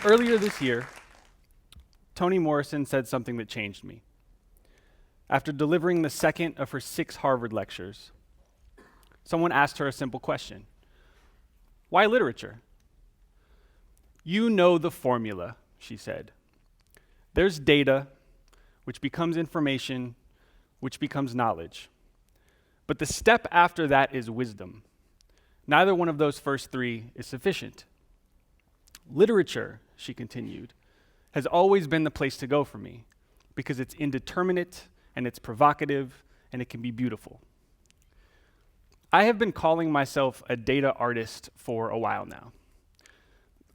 Earlier this year, Toni Morrison said something that changed me. After delivering the second of her 6 Harvard lectures, someone asked her a simple question. Why literature? You know the formula, she said. There's data, which becomes information, which becomes knowledge. But the step after that is wisdom. Neither one of those first 3 is sufficient. Literature, she continued, has always been the place to go for me because it's indeterminate and it's provocative and it can be beautiful. I have been calling myself a data artist for a while now.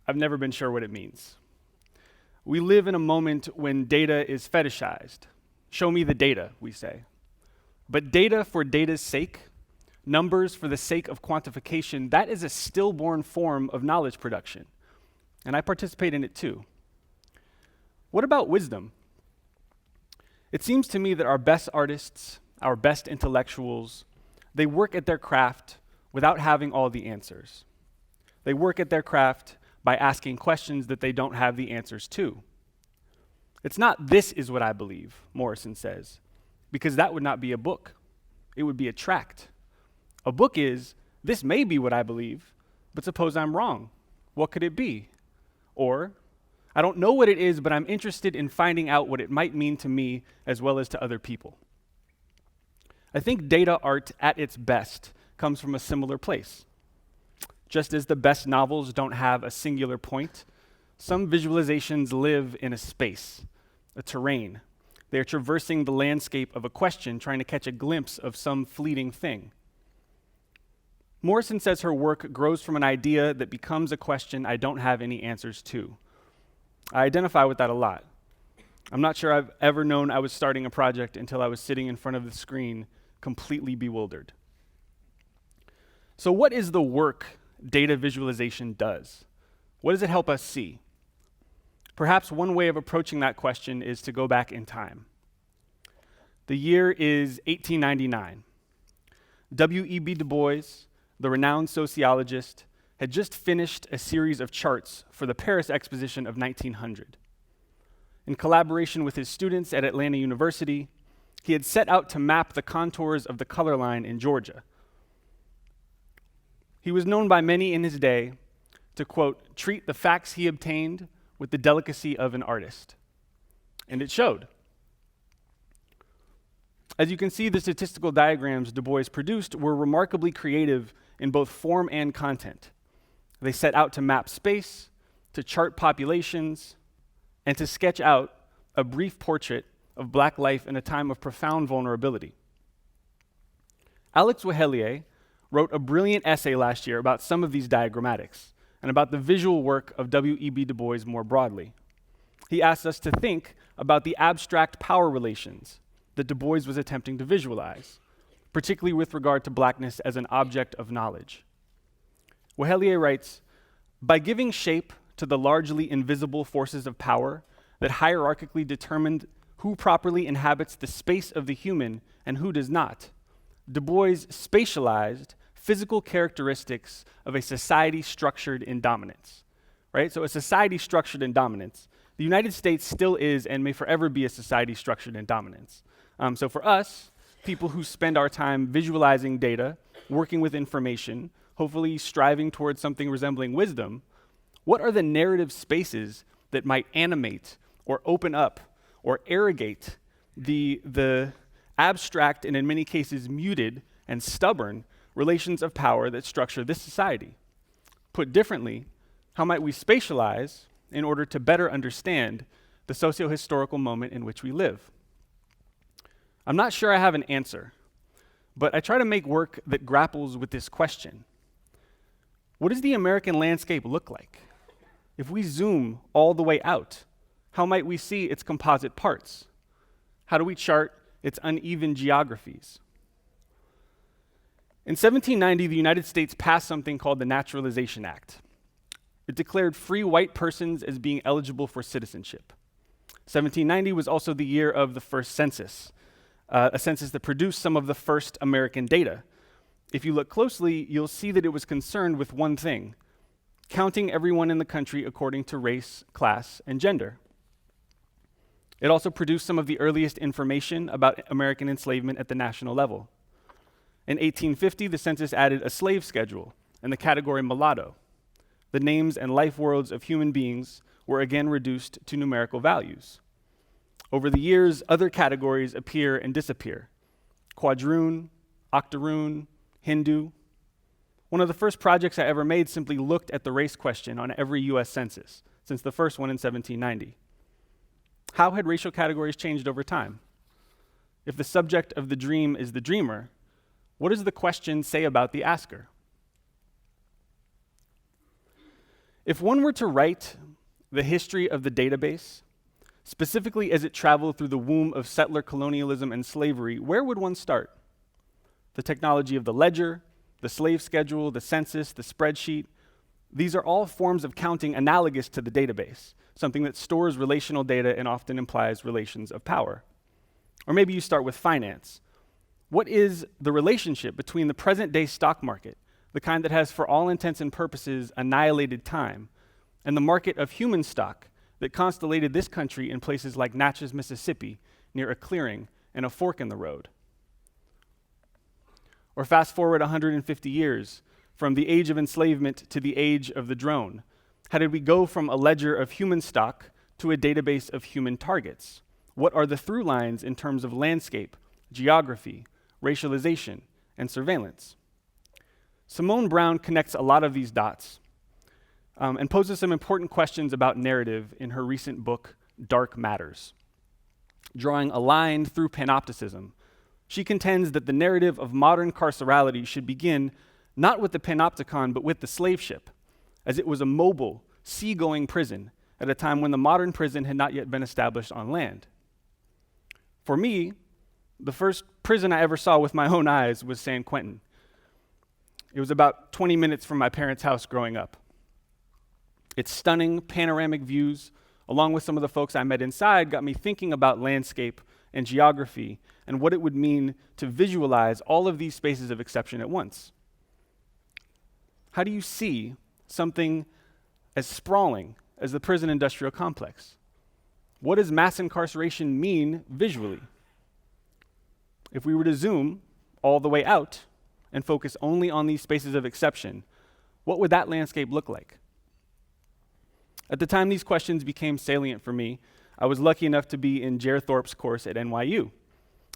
I've never been sure what it means. We live in a moment when data is fetishized. Show me the data, we say. But data for data's sake, numbers for the sake of quantification, that is a stillborn form of knowledge production. And I participate in it too. What about wisdom? It seems to me that our best artists, our best intellectuals, they work at their craft without having all the answers. They work at their craft by asking questions that they don't have the answers to. It's not "this is what I believe," Morrison says, because that would not be a book. It would be a tract. A book is, this may be what I believe, but suppose I'm wrong. What could it be? Or, I don't know what it is, but I'm interested in finding out what it might mean to me as well as to other people. I think data art at its best comes from a similar place. Just as the best novels don't have a singular point, some visualizations live in a space, a terrain. They are traversing the landscape of a question, trying to catch a glimpse of some fleeting thing. Morrison says her work grows from an idea that becomes a question I don't have any answers to. I identify with that a lot. I'm not sure I've ever known I was starting a project until I was sitting in front of the screen, completely bewildered. So what is the work data visualization does? What does it help us see? Perhaps one way of approaching that question is to go back in time. The year is 1899. W.E.B. Du Bois, the renowned sociologist, had just finished a series of charts for the Paris Exposition of 1900. In collaboration with his students at Atlanta University, he had set out to map the contours of the color line in Georgia. He was known by many in his day to, quote, treat the facts he obtained with the delicacy of an artist. And it showed. As you can see, the statistical diagrams Du Bois produced were remarkably creative in both form and content. They set out to map space, to chart populations, and to sketch out a brief portrait of Black life in a time of profound vulnerability. Alex Wehelier wrote a brilliant essay last year about some of these diagrammatics and about the visual work of W.E.B. Du Bois more broadly. He asked us to think about the abstract power relations that Du Bois was attempting to visualize, particularly with regard to Blackness as an object of knowledge. Wehelier writes, by giving shape to the largely invisible forces of power that hierarchically determined who properly inhabits the space of the human and who does not, Du Bois spatialized physical characteristics of a society structured in dominance, right? So a society structured in dominance. The United States still is and may forever be a society structured in dominance. So for us, people who spend our time visualizing data, working with information, hopefully striving towards something resembling wisdom, what are the narrative spaces that might animate or open up or arrogate the abstract and in many cases muted and stubborn relations of power that structure this society? Put differently, how might we spatialize in order to better understand the socio-historical moment in which we live? I'm not sure I have an answer, but I try to make work that grapples with this question. What does the American landscape look like? If we zoom all the way out, how might we see its composite parts? How do we chart its uneven geographies? In 1790, the United States passed something called the Naturalization Act. It declared free white persons as being eligible for citizenship. 1790 was also the year of the first census, a census that produced some of the first American data. If you look closely, you'll see that it was concerned with one thing: counting everyone in the country according to race, class, and gender. It also produced some of the earliest information about American enslavement at the national level. In 1850, the census added a slave schedule and the category mulatto. The names and life worlds of human beings were again reduced to numerical values. Over the years, other categories appear and disappear. Quadroon, octoroon, Hindu. One of the first projects I ever made simply looked at the race question on every US census, since the first one in 1790. How had racial categories changed over time? If the subject of the dream is the dreamer, what does the question say about the asker? If one were to write the history of the database, specifically as it traveled through the womb of settler colonialism and slavery, where would one start? The technology of the ledger, the slave schedule, the census, the spreadsheet, these are all forms of counting analogous to the database, something that stores relational data and often implies relations of power. Or maybe you start with finance. What is the relationship between the present-day stock market, the kind that has, for all intents and purposes, annihilated time, and the market of human stock that constellated this country in places like Natchez, Mississippi, near a clearing and a fork in the road? Or fast forward 150 years, from the age of enslavement to the age of the drone. How did we go from a ledger of human stock to a database of human targets? What are the through lines in terms of landscape, geography, racialization, and surveillance? Simone Brown connects a lot of these dots and poses some important questions about narrative in her recent book, Dark Matters. Drawing a line through panopticism, she contends that the narrative of modern carcerality should begin not with the panopticon, but with the slave ship, as it was a mobile, seagoing prison at a time when the modern prison had not yet been established on land. For me, the first prison I ever saw with my own eyes was San Quentin. It was about 20 minutes from my parents' house growing up. Its stunning panoramic views, along with some of the folks I met inside, got me thinking about landscape and geography and what it would mean to visualize all of these spaces of exception at once. How do you see something as sprawling as the prison industrial complex? What does mass incarceration mean visually? If we were to zoom all the way out and focus only on these spaces of exception, what would that landscape look like? At the time these questions became salient for me, I was lucky enough to be in Jer Thorpe's course at NYU.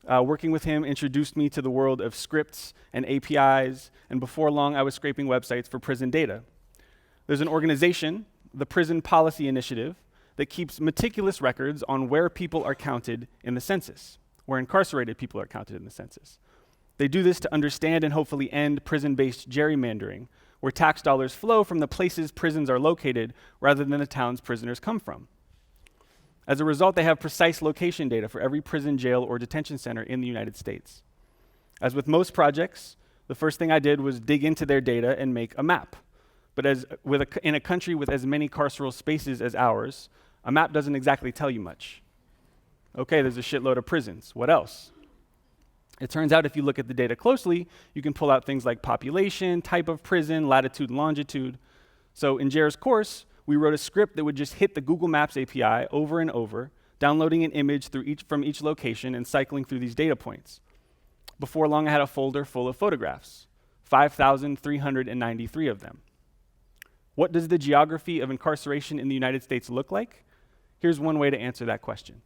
Working with him introduced me to the world of scripts and APIs, and before long I was scraping websites for prison data. There's an organization, the Prison Policy Initiative, that keeps meticulous records on where people are counted in the census, where incarcerated people are counted in the census. They do this to understand and hopefully end prison-based gerrymandering, where tax dollars flow from the places prisons are located rather than the towns prisoners come from. As a result, they have precise location data for every prison, jail, or detention center in the United States. As with most projects, the first thing I did was dig into their data and make a map. But in a country with as many carceral spaces as ours, a map doesn't exactly tell you much. Okay, there's a shitload of prisons. What else? It turns out if you look at the data closely, you can pull out things like population, type of prison, latitude and longitude. So in Jer's course, we wrote a script that would just hit the Google Maps API over and over, downloading an image from each location and cycling through these data points. Before long, I had a folder full of photographs, 5,393 of them. What does the geography of incarceration in the United States look like? Here's one way to answer that question.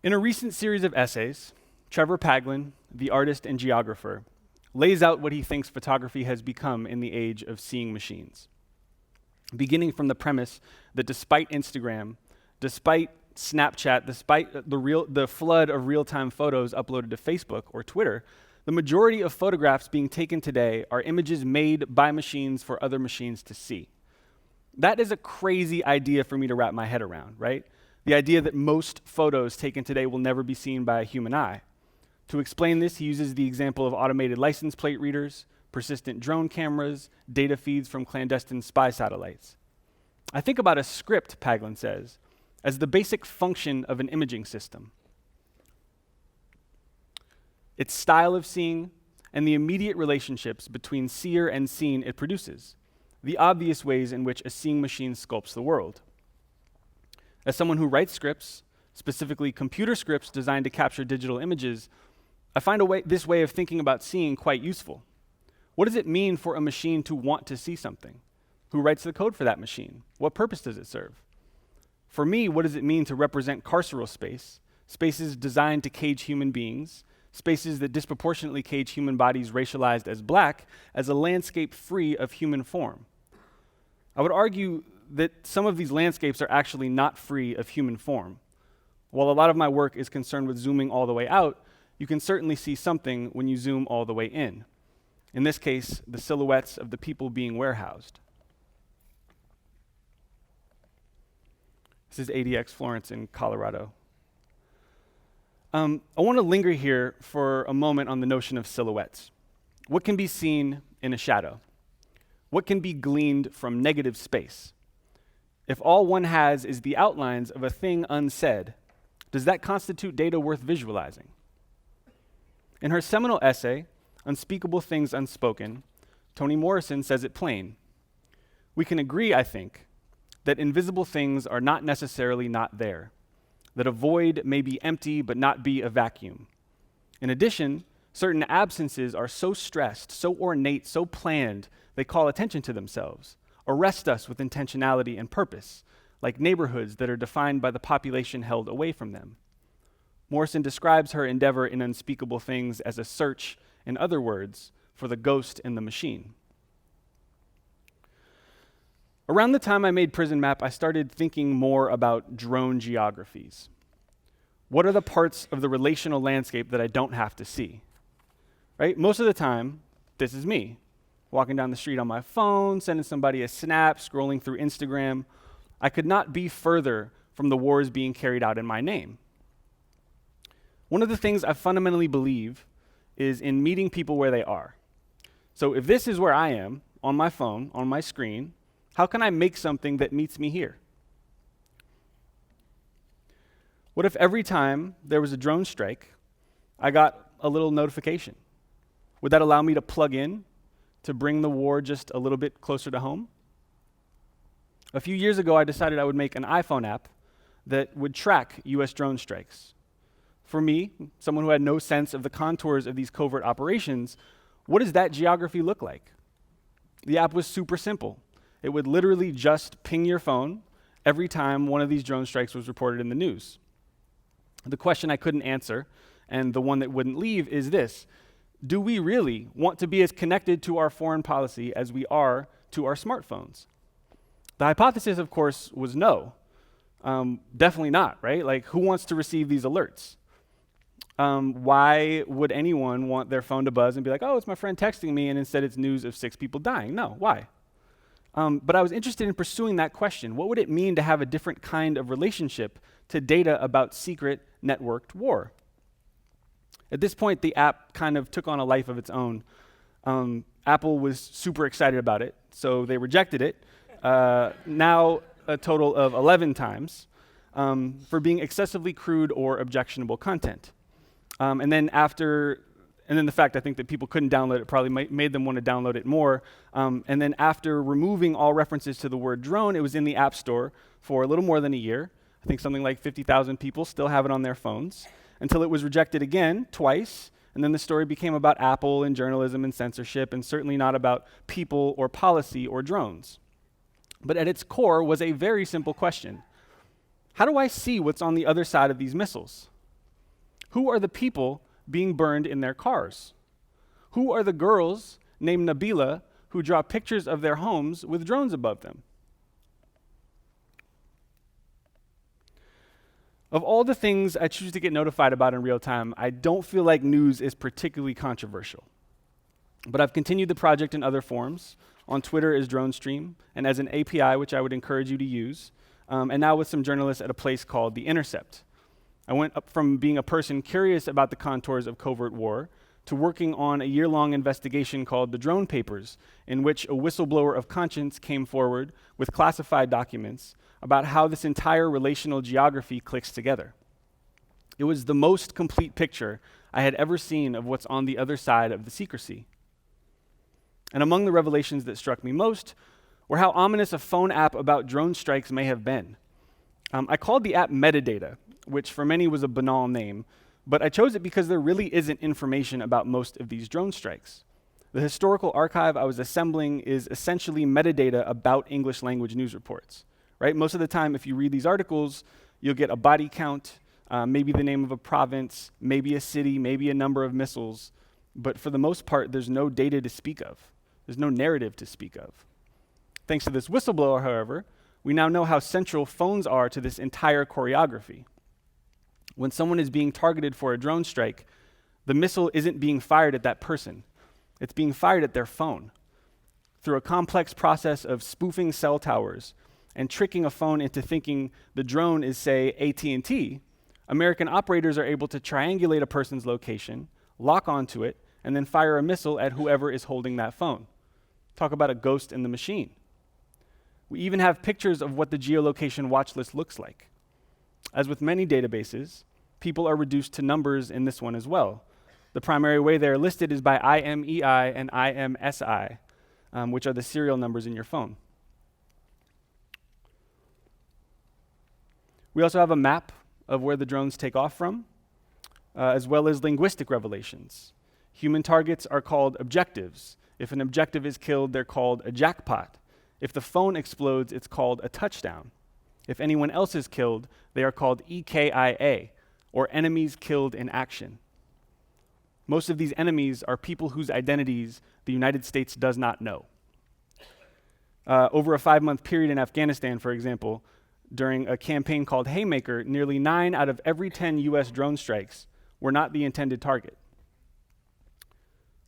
In a recent series of essays, Trevor Paglen, the artist and geographer, lays out what he thinks photography has become in the age of seeing machines. beginning from the premise that despite Instagram, despite Snapchat, despite the flood of real-time photos uploaded to Facebook or Twitter, the majority of photographs being taken today are images made by machines for other machines to see. That is a crazy idea for me to wrap my head around, right? The idea that most photos taken today will never be seen by a human eye. To explain this, he uses the example of automated license plate readers, persistent drone cameras, data feeds from clandestine spy satellites. I think about a script, Paglin says, as the basic function of an imaging system. Its style of seeing and the immediate relationships between seer and seen it produces, the obvious ways in which a seeing machine sculpts the world. As someone who writes scripts, specifically computer scripts designed to capture digital images, I find this way of thinking about seeing quite useful. What does it mean for a machine to want to see something? Who writes the code for that machine? What purpose does it serve? For me, what does it mean to represent carceral space, spaces designed to cage human beings, spaces that disproportionately cage human bodies racialized as black, as a landscape free of human form? I would argue that some of these landscapes are actually not free of human form. While a lot of my work is concerned with zooming all the way out, you can certainly see something when you zoom all the way in. In this case, the silhouettes of the people being warehoused. This is ADX Florence in Colorado. I want to linger here for a moment on the notion of silhouettes. What can be seen in a shadow? What can be gleaned from negative space? If all one has is the outlines of a thing unsaid, does that constitute data worth visualizing? In her seminal essay, Unspeakable Things Unspoken, Toni Morrison says it plain. We can agree, I think, that invisible things are not necessarily not there, that a void may be empty but not be a vacuum. In addition, certain absences are so stressed, so ornate, so planned, they call attention to themselves, arrest us with intentionality and purpose, like neighborhoods that are defined by the population held away from them. Morrison describes her endeavor in Unspeakable Things as a search, in other words, for the ghost in the machine. Around the time I made Prison Map, I started thinking more about drone geographies. What are the parts of the relational landscape that I don't have to see? Right? Most of the time, this is me, walking down the street on my phone, sending somebody a snap, scrolling through Instagram. I could not be further from the wars being carried out in my name. One of the things I fundamentally believe is in meeting people where they are. So if this is where I am, on my phone, on my screen, how can I make something that meets me here? What if every time there was a drone strike, I got a little notification? Would that allow me to plug in to bring the war just a little bit closer to home? A few years ago, I decided I would make an iPhone app that would track US drone strikes. For me, someone who had no sense of the contours of these covert operations, what does that geography look like? The app was super simple. It would literally just ping your phone every time one of these drone strikes was reported in the news. The question I couldn't answer, and the one that wouldn't leave, is this: do we really want to be as connected to our foreign policy as we are to our smartphones? The hypothesis, of course, was no. Definitely not, right? Like, who wants to receive these alerts? Why would anyone want their phone to buzz and be like, oh, it's my friend texting me, and instead it's news of 6 people dying? No, why? But I was interested in pursuing that question. What would it mean to have a different kind of relationship to data about secret networked war? At this point, the app kind of took on a life of its own. Apple was super excited about it, so they rejected it, now a total of 11 times, for being excessively crude or objectionable content. And then the fact I think that people couldn't download it probably made them want to download it more. And then after removing all references to the word drone, it was in the App Store for a little more than a year. I think something like 50,000 people still have it on their phones, until it was rejected again, twice, and then the story became about Apple and journalism and censorship, and certainly not about people or policy or drones. But at its core was a very simple question. How do I see what's on the other side of these missiles? Who are the people being burned in their cars? Who are the girls named Nabila who draw pictures of their homes with drones above them? Of all the things I choose to get notified about in real time, I don't feel like news is particularly controversial. But I've continued the project in other forms. On Twitter as DroneStream, and as an API, which I would encourage you to use, and now with some journalists at a place called The Intercept. I went up from being a person curious about the contours of covert war to working on a year-long investigation called the Drone Papers, in which a whistleblower of conscience came forward with classified documents about how this entire relational geography clicks together. It was the most complete picture I had ever seen of what's on the other side of the secrecy. And among the revelations that struck me most were how ominous a phone app about drone strikes may have been. I called the app Metadata, which for many was a banal name, but I chose it because there really isn't information about most of these drone strikes. The historical archive I was assembling is essentially metadata about English language news reports, right? Most of the time, if you read these articles, you'll get a body count, maybe the name of a province, maybe a city, maybe a number of missiles, but for the most part, there's no data to speak of. There's no narrative to speak of. Thanks to this whistleblower, however, we now know how central phones are to this entire choreography. When someone is being targeted for a drone strike, the missile isn't being fired at that person. It's being fired at their phone. Through a complex process of spoofing cell towers and tricking a phone into thinking the drone is, say, AT&T, American operators are able to triangulate a person's location, lock onto it, and then fire a missile at whoever is holding that phone. Talk about a ghost in the machine. We even have pictures of what the geolocation watch list looks like. As with many databases, people are reduced to numbers in this one as well. The primary way they are listed is by IMEI and IMSI, which are the serial numbers in your phone. We also have a map of where the drones take off from, as well as linguistic revelations. Human targets are called objectives. If an objective is killed, they're called a jackpot. If the phone explodes, it's called a touchdown. If anyone else is killed, they are called EKIA, or enemies killed in action. Most of these enemies are people whose identities the United States does not know. Over a 5-month period in Afghanistan, for example, during a campaign called Haymaker, nearly 9 out of every 10 US drone strikes were not the intended target.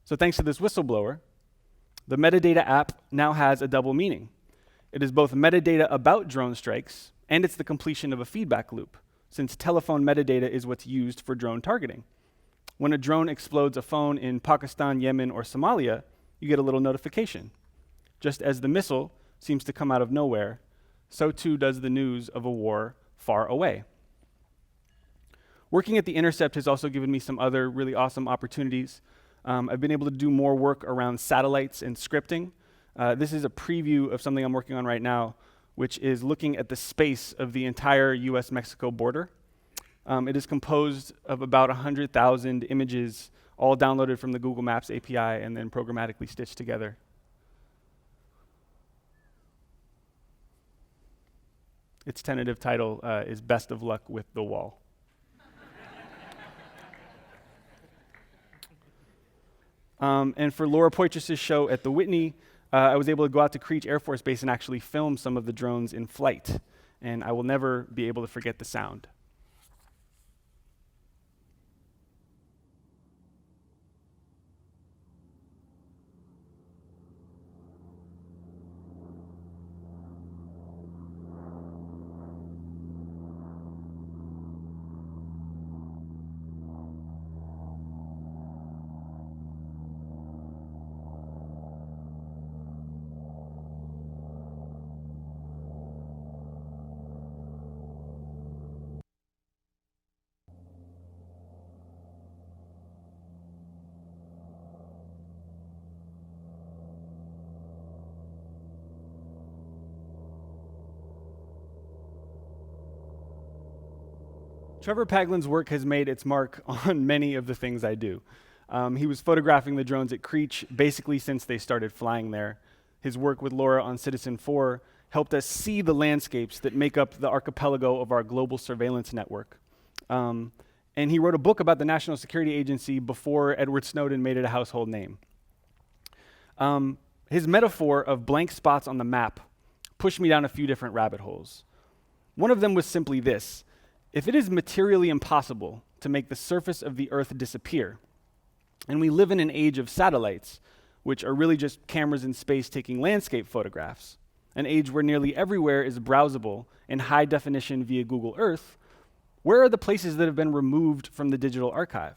So thanks to this whistleblower, the metadata app now has a double meaning. It is both metadata about drone strikes, and it's the completion of a feedback loop, since telephone metadata is what's used for drone targeting. When a drone explodes a phone in Pakistan, Yemen, or Somalia, you get a little notification. Just as the missile seems to come out of nowhere, so too does the news of a war far away. Working at The Intercept has also given me some other really awesome opportunities. I've been able to do more work around satellites and scripting. This is a preview of something I'm working on right now, which is looking at the space of the entire US-Mexico border. It is composed of about 100,000 images, all downloaded from the Google Maps API and then programmatically stitched together. Its tentative title is Best of Luck with the Wall. And for Laura Poitras' show at the Whitney, I was able to go out to Creech Air Force Base and actually film some of the drones in flight. And I will never be able to forget the sound. Trevor Paglen's work has made its mark on many of the things I do. He was photographing the drones at Creech basically since they started flying there. His work with Laura on Citizen 4 helped us see the landscapes that make up the archipelago of our global surveillance network. And he wrote a book about the National Security Agency before Edward Snowden made it a household name. His metaphor of blank spots on the map pushed me down a few different rabbit holes. One of them was simply this. If it is materially impossible to make the surface of the Earth disappear, and we live in an age of satellites, which are really just cameras in space taking landscape photographs, an age where nearly everywhere is browsable in high definition via Google Earth, where are the places that have been removed from the digital archive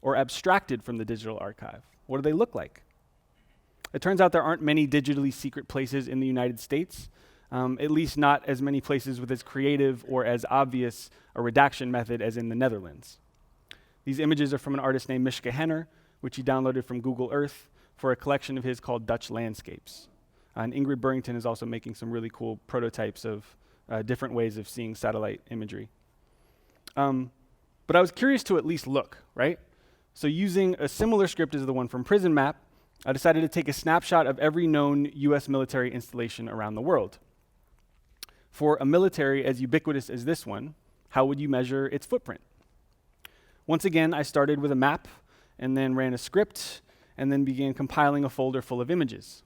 or abstracted from the digital archive? What do they look like? It turns out there aren't many digitally secret places in the United States, at least not as many places with as creative or as obvious a redaction method as in the Netherlands. These images are from an artist named Mishke Henner, which he downloaded from Google Earth for a collection of his called Dutch Landscapes. And Ingrid Burrington is also making some really cool prototypes of different ways of seeing satellite imagery. But I was curious to at least look, right? So using a similar script as the one from Prison Map, I decided to take a snapshot of every known US military installation around the world. For a military as ubiquitous as this one, how would you measure its footprint? Once again, I started with a map and then ran a script and then began compiling a folder full of images.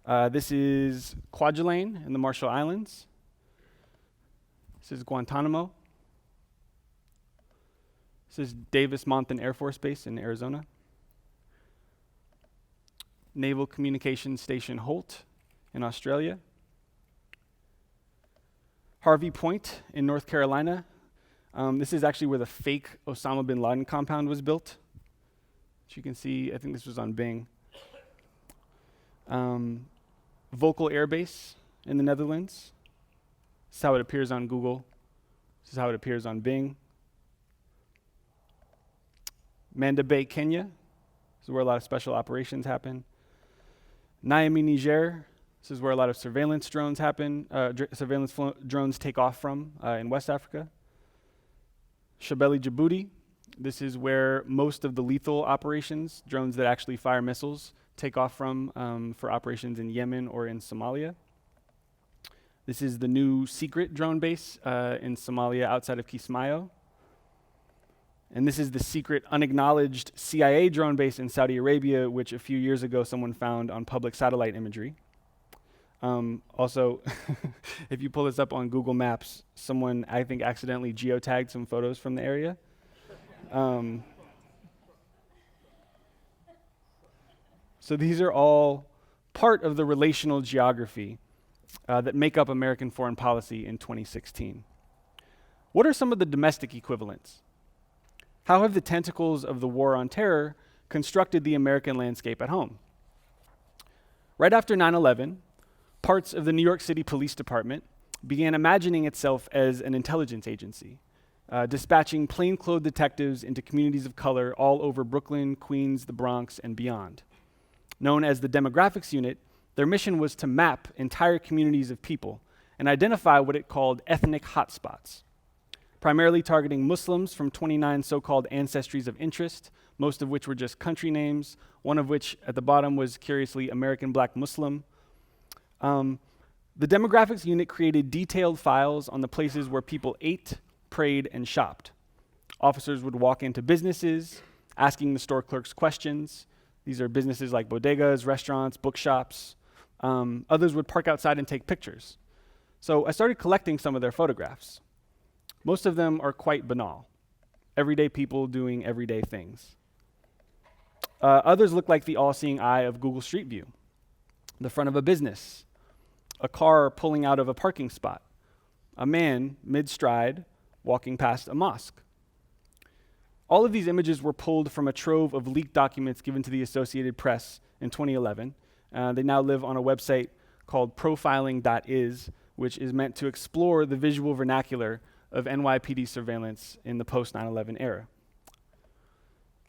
This is Kwajalein in the Marshall Islands. This is Guantanamo. This is Davis-Monthan Air Force Base in Arizona. Naval Communications Station Holt in Australia. Harvey Point in North Carolina. This is actually where the fake Osama bin Laden compound was built. As you can see, I think this was on Bing. Vocal Air Base in the Netherlands. This is how it appears on Google. This is how it appears on Bing. Manda Bay, Kenya. This is where a lot of special operations happen. Niamey, Niger. This is where a lot of surveillance drones happen, drones take off from in West Africa. Shabelle, Djibouti. This is where most of the lethal operations, drones that actually fire missiles, take off from for operations in Yemen or in Somalia. This is the new secret drone base in Somalia outside of Kismayo. And this is the secret unacknowledged CIA drone base in Saudi Arabia, which a few years ago someone found on public satellite imagery. Also, if you pull this up on Google Maps, someone, I think, accidentally geotagged some photos from the area. So these are all part of the relational geography that make up American foreign policy in 2016. What are some of the domestic equivalents? How have the tentacles of the war on terror constructed the American landscape at home? Right after 9/11, parts of the New York City Police Department began imagining itself as an intelligence agency, dispatching plainclothes detectives into communities of color all over Brooklyn, Queens, the Bronx, and beyond. Known as the Demographics Unit, their mission was to map entire communities of people and identify what it called ethnic hotspots, primarily targeting Muslims from 29 so-called ancestries of interest, most of which were just country names, one of which at the bottom was curiously American Black Muslim. The Demographics Unit created detailed files on the places where people ate, prayed, and shopped. Officers would walk into businesses, asking the store clerks questions. These are businesses like bodegas, restaurants, bookshops. Others would park outside and take pictures. So I started collecting some of their photographs. Most of them are quite banal. Everyday people doing everyday things. Others look like the all-seeing eye of Google Street View. The front of a business, a car pulling out of a parking spot, a man mid-stride walking past a mosque. All of these images were pulled from a trove of leaked documents given to the Associated Press in 2011. They now live on a website called profiling.is, which is meant to explore the visual vernacular of NYPD surveillance in the post-9/11 era.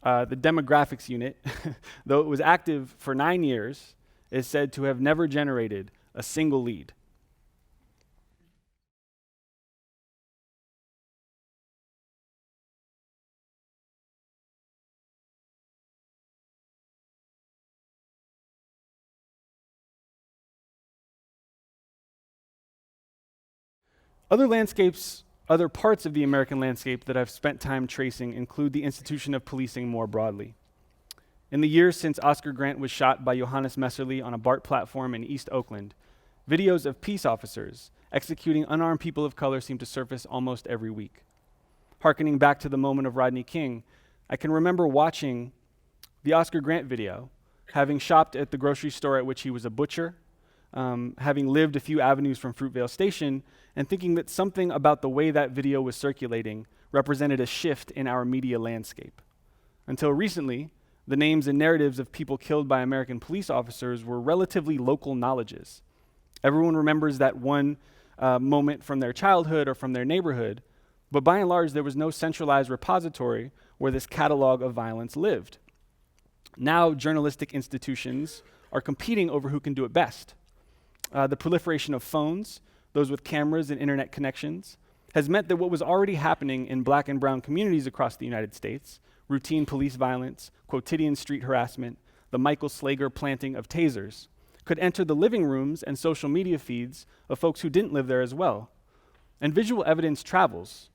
The Demographics Unit, though it was active for 9 years, is said to have never generated a single lead. Other landscapes, other parts of the American landscape that I've spent time tracing include the institution of policing more broadly. In the years since Oscar Grant was shot by Johannes Messerly on a BART platform in East Oakland, videos of peace officers executing unarmed people of color seem to surface almost every week. Harkening back to the moment of Rodney King, I can remember watching the Oscar Grant video, having shopped at the grocery store at which he was a butcher, having lived a few avenues from Fruitvale Station, and thinking that something about the way that video was circulating represented a shift in our media landscape. Until recently, the names and narratives of people killed by American police officers were relatively local knowledges. Everyone remembers that one moment from their childhood or from their neighborhood, but by and large, there was no centralized repository where this catalog of violence lived. Now, journalistic institutions are competing over who can do it best. The proliferation of phones, those with cameras and internet connections, has meant that what was already happening in Black and brown communities across the United States, routine police violence, quotidian street harassment, the Michael Slager planting of tasers, could enter the living rooms and social media feeds of folks who didn't live there as well. And visual evidence travels.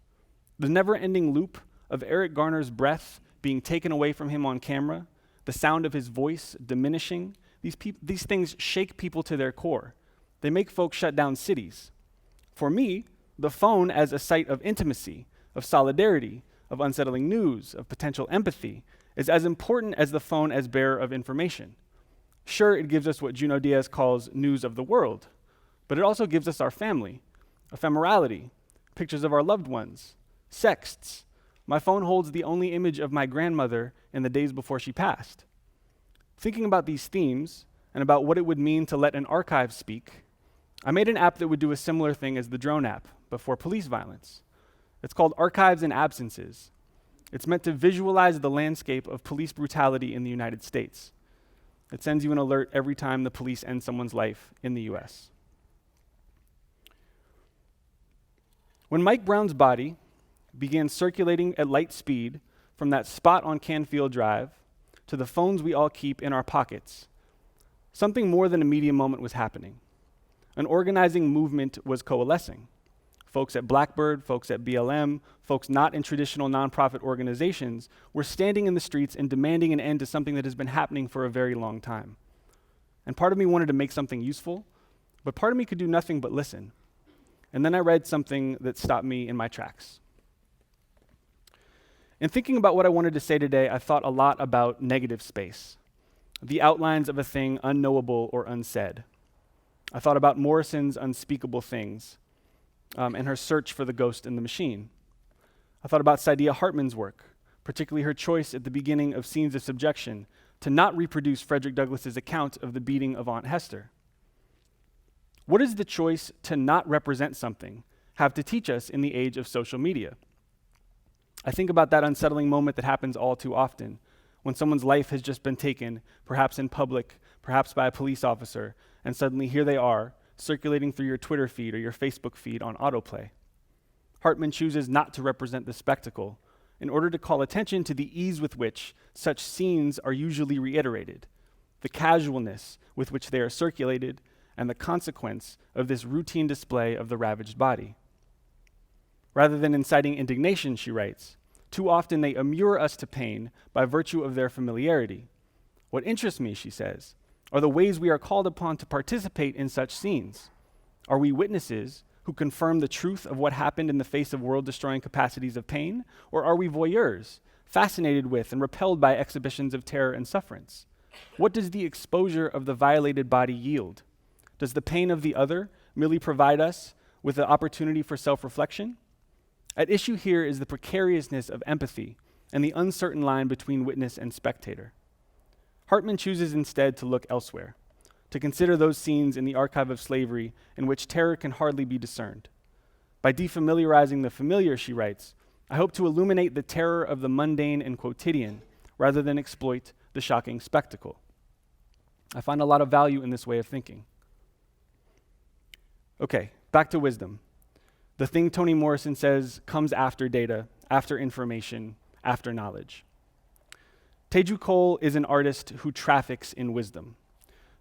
The never-ending loop of Eric Garner's breath being taken away from him on camera, the sound of his voice diminishing, these things shake people to their core. They make folks shut down cities. For me, the phone as a site of intimacy, of solidarity, of unsettling news, of potential empathy, is as important as the phone as bearer of information. Sure, it gives us what Junot Diaz calls news of the world, but it also gives us our family, ephemerality, pictures of our loved ones, sexts. My phone holds the only image of my grandmother in the days before she passed. Thinking about these themes and about what it would mean to let an archive speak, I made an app that would do a similar thing as the drone app, but for police violence. It's called Archives and Absences. It's meant to visualize the landscape of police brutality in the United States. It sends you an alert every time the police end someone's life in the US. When Mike Brown's body began circulating at light speed from that spot on Canfield Drive to the phones we all keep in our pockets, something more than a media moment was happening. An organizing movement was coalescing. Folks at Blackbird, folks at BLM, folks not in traditional nonprofit organizations were standing in the streets and demanding an end to something that has been happening for a very long time. And part of me wanted to make something useful, but part of me could do nothing but listen. And then I read something that stopped me in my tracks. In thinking about what I wanted to say today, I thought a lot about negative space, the outlines of a thing unknowable or unsaid. I thought about Morrison's unspeakable things, and her search for the ghost in the machine. I thought about Saidiya Hartman's work, particularly her choice at the beginning of Scenes of Subjection to not reproduce Frederick Douglass's account of the beating of Aunt Hester. What does the choice to not represent something have to teach us in the age of social media? I think about that unsettling moment that happens all too often, when someone's life has just been taken, perhaps in public, perhaps by a police officer, and suddenly here they are, circulating through your Twitter feed or your Facebook feed on autoplay. Hartman chooses not to represent the spectacle in order to call attention to the ease with which such scenes are usually reiterated, the casualness with which they are circulated, and the consequence of this routine display of the ravaged body. Rather than inciting indignation, she writes, too often they immure us to pain by virtue of their familiarity. What interests me, she says, are the ways we are called upon to participate in such scenes. Are we witnesses who confirm the truth of what happened in the face of world-destroying capacities of pain? Or are we voyeurs, fascinated with and repelled by exhibitions of terror and sufferance? What does the exposure of the violated body yield? Does the pain of the other merely provide us with the opportunity for self-reflection? At issue here is the precariousness of empathy and the uncertain line between witness and spectator. Hartman chooses instead to look elsewhere, to consider those scenes in the archive of slavery in which terror can hardly be discerned. By defamiliarizing the familiar, she writes, I hope to illuminate the terror of the mundane and quotidian rather than exploit the shocking spectacle. I find a lot of value in this way of thinking. Okay, back to wisdom. The thing Toni Morrison says comes after data, after information, after knowledge. Teju Cole is an artist who traffics in wisdom.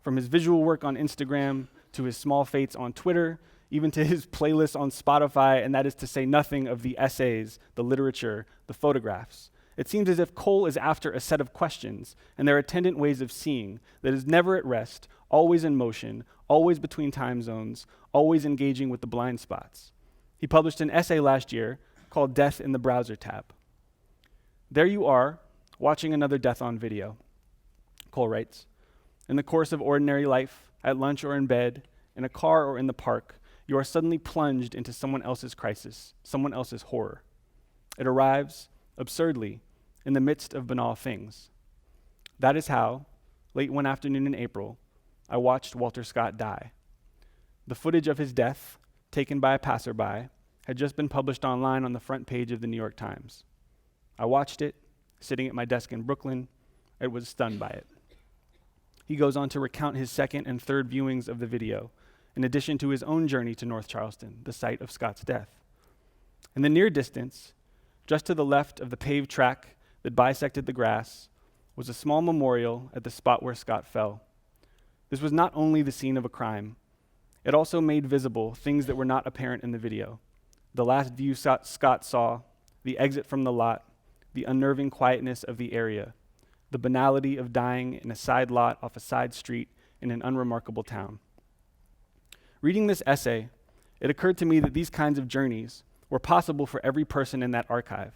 From his visual work on Instagram, to his small fates on Twitter, even to his playlist on Spotify, and that is to say nothing of the essays, the literature, the photographs. It seems as if Cole is after a set of questions and their attendant ways of seeing that is never at rest, always in motion, always between time zones, always engaging with the blind spots. He published an essay last year called Death in the Browser tab. There you are, watching another death on video, Cole writes. In the course of ordinary life, at lunch or in bed, in a car or in the park, you are suddenly plunged into someone else's crisis, someone else's horror. It arrives, absurdly, in the midst of banal things. That is how, late one afternoon in April, I watched Walter Scott die. The footage of his death, taken by a passerby, had just been published online on the front page of the New York Times. I watched it, sitting at my desk in Brooklyn, and was stunned by it. He goes on to recount his second and third viewings of the video, in addition to his own journey to North Charleston, the site of Scott's death. In the near distance, just to the left of the paved track that bisected the grass, was a small memorial at the spot where Scott fell. This was not only the scene of a crime, it also made visible things that were not apparent in the video. The last view Scott saw, the exit from the lot, the unnerving quietness of the area, the banality of dying in a side lot off a side street in an unremarkable town. Reading this essay, it occurred to me that these kinds of journeys were possible for every person in that archive,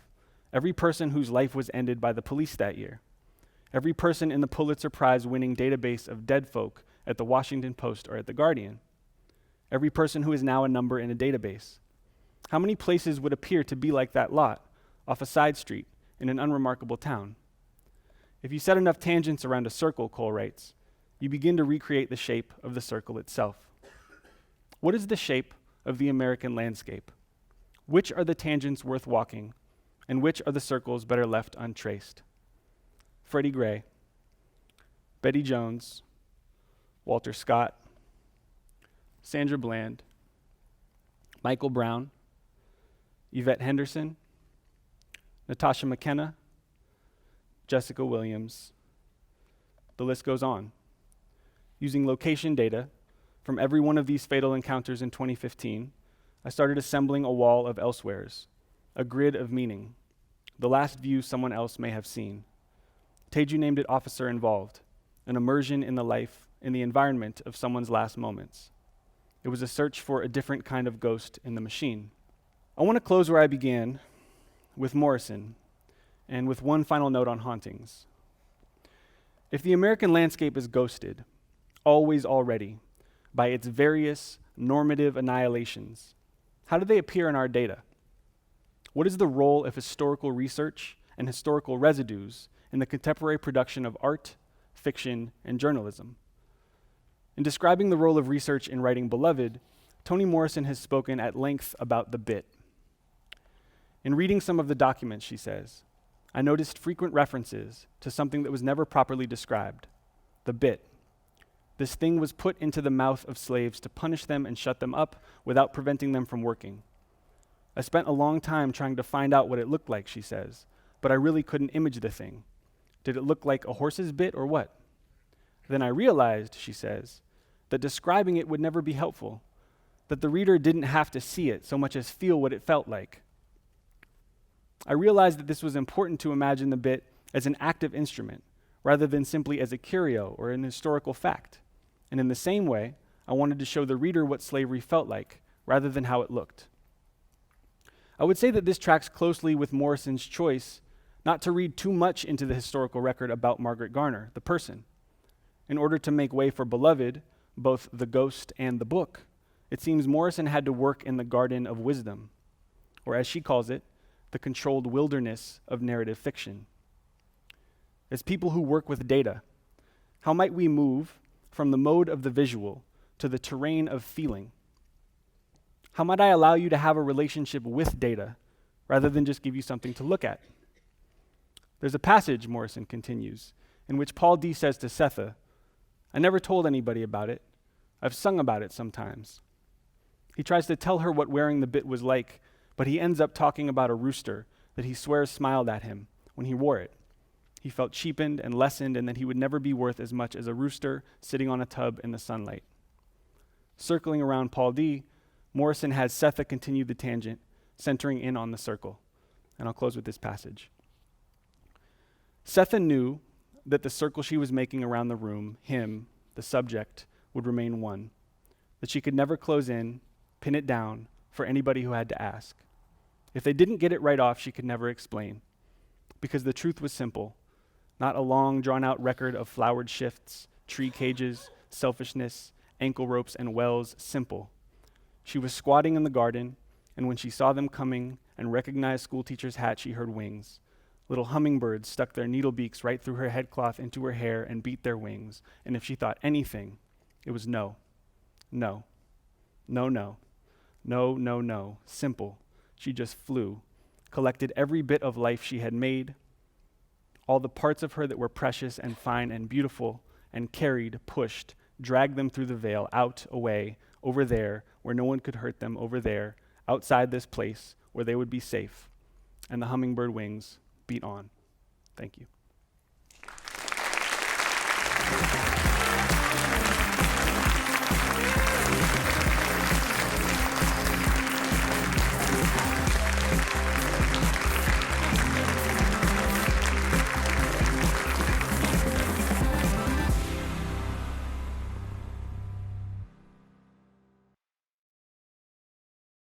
every person whose life was ended by the police that year, every person in the Pulitzer Prize-winning database of dead folk at the Washington Post or at the Guardian, every person who is now a number in a database. How many places would appear to be like that lot, off a side street, in an unremarkable town? If you set enough tangents around a circle, Cole writes, you begin to recreate the shape of the circle itself. What is the shape of the American landscape? Which are the tangents worth walking, and which are the circles better left untraced? Freddie Gray, Betty Jones, Walter Scott, Sandra Bland, Michael Brown, Yvette Henderson, Natasha McKenna, Jessica Williams. The list goes on. Using location data from every one of these fatal encounters in 2015, I started assembling a wall of elsewheres, a grid of meaning, the last view someone else may have seen. Teju named it Officer Involved, an immersion in the life, in the environment of someone's last moments. It was a search for a different kind of ghost in the machine. I want to close where I began, with Morrison, and with one final note on hauntings. If the American landscape is ghosted, always already, by its various normative annihilations, how do they appear in our data? What is the role of historical research and historical residues in the contemporary production of art, fiction, and journalism? In describing the role of research in writing Beloved, Toni Morrison has spoken at length about the bit. In reading some of the documents, she says, I noticed frequent references to something that was never properly described, the bit. This thing was put into the mouth of slaves to punish them and shut them up without preventing them from working. I spent a long time trying to find out what it looked like, she says, but I really couldn't image the thing. Did it look like a horse's bit or what? Then I realized, she says, that describing it would never be helpful, that the reader didn't have to see it so much as feel what it felt like. I realized that this was important to imagine the bit as an active instrument, rather than simply as a curio or an historical fact. And in the same way, I wanted to show the reader what slavery felt like, rather than how it looked. I would say that this tracks closely with Morrison's choice not to read too much into the historical record about Margaret Garner, the person. In order to make way for Beloved, both the ghost and the book, it seems Morrison had to work in the garden of wisdom, or as she calls it, the controlled wilderness of narrative fiction. As people who work with data, how might we move from the mode of the visual to the terrain of feeling? How might I allow you to have a relationship with data rather than just give you something to look at? There's a passage, Morrison continues, in which Paul D says to Sethe, I never told anybody about it. I've sung about it sometimes. He tries to tell her what wearing the bit was like, but he ends up talking about a rooster that he swears smiled at him when he wore it. He felt cheapened and lessened, and that he would never be worth as much as a rooster sitting on a tub in the sunlight. Circling around Paul D, Morrison has Sethe continue the tangent, centering in on the circle. And I'll close with this passage. Sethe knew that the circle she was making around the room, him, the subject, would remain one, that she could never close in, pin it down for anybody who had to ask. If they didn't get it right off, she could never explain. Because the truth was simple, not a long, drawn-out record of flowered shifts, tree cages, selfishness, ankle ropes, and wells. Simple. She was squatting in the garden, and when she saw them coming and recognized school teacher's hat, she heard wings. Little hummingbirds stuck their needle beaks right through her headcloth into her hair and beat their wings. And if she thought anything, it was no, no, no, no, no, no, no. Simple. She just flew, collected every bit of life she had made, all the parts of her that were precious and fine and beautiful, and carried, pushed, dragged them through the veil, out, away, over there, where no one could hurt them, over there, outside this place, where they would be safe. And the hummingbird wings beat on. Thank you.